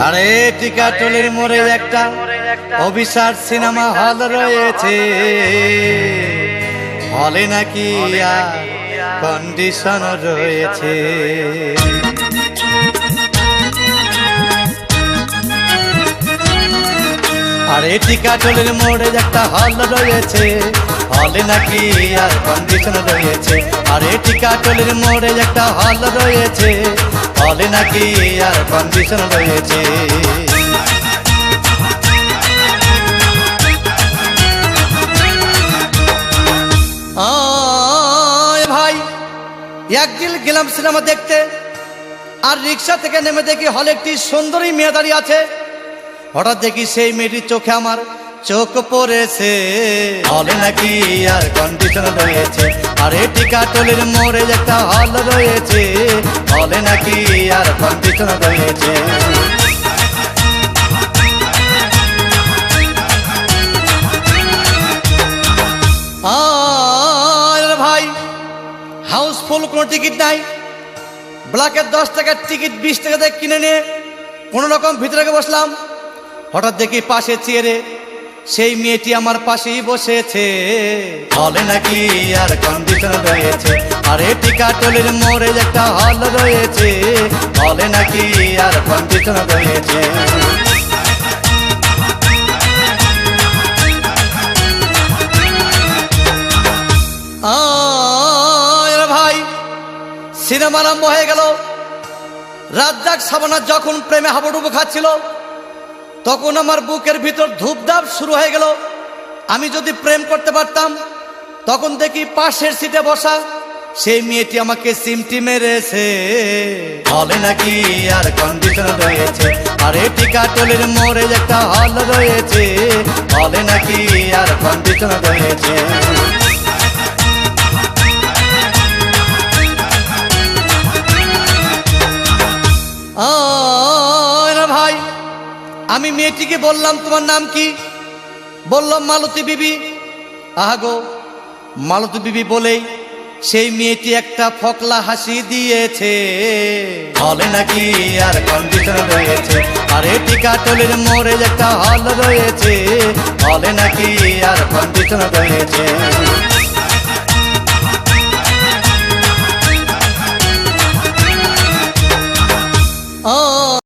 আরে টিকাটলের মোড়ে একটা অভিশাপ সিনেমা হল রয়েছে, হলে নাকি কন্ডিশন রয়েছে। আরে টিকাটলের মোড়ে একটা হল রয়েছে, হলে নাকি আর কন্ডিশন রয়েছে। আরে টিকাটলের মোড়ে একটা হল রয়েছে, হলে নাকি আর কন্ডিশন রয়েছে। ভাই একদিন গেলাম সিনেমা দেখতে, আর রিক্সা থেকে নেমে দেখি হলে একটি সুন্দরী মেয়ে দাঁড়িয়ে আছে। হঠাৎ দেখি সেই মেয়েটির চোখে আমার চোখ পড়েছে, হলে নাকি আর কন্ডিশন রয়েছে। আরে টিকাটলের মোড়ে একটা হল রয়েছে, হলে নাকি আর কন্ডিশন রয়েছে। ভাই হাউসফুল কোনো টিকিট নাই, ব্ল্যাকের 10 টাকার টিকিট 20 টাকা দিয়ে কিনে নিয়ে কোনো রকম ভিতরে বসলাম। হঠাৎ দেখি পাশে চেয়ারে সেই মেয়েটি আমার পাশেই বসেছে, হলে নাকি আর কন্ডিশন রয়েছে। আরে টিকাটলের মোড়ে একটা হল রয়েছে, হলে নাকি আর কন্ডিশন রয়েছে। ভাই সিনেমা আরম্ভ হয়ে গেল। রাজ্জাক সাবানা যখন প্রেমে হাবুডুবু খাচ্ছিল, তখন আমার বুকের ভিতর ধূপধাপ শুরু হয়ে গেল। আমি যদি প্রেম করতে পারতাম। তখন দেখি পাশের সিটে বসা সেই মেয়েটি আমাকে সিমটি মেরেছে, হলে নাকি আর কন্ডিশন রয়েছে। আরে টিকাটলের মোড়ে একটা হল রয়েছে, হলে নাকি আর কন্ডিশন রয়েছে। ভাই আমি মেয়েটিকে বললাম তোমার নাম কি? বললাম মালতী বিবি। আহাগো মালতী বিবি বলেই সেই মেয়েটি একটা ফকলা হাসি দিয়েছে, হলে নাকি আর কন্ডিশন রয়েছে। আরে টিকাটলের মোড়ে একটা হল রয়েছে, হলে নাকি আর কন্ডিশন রয়েছে।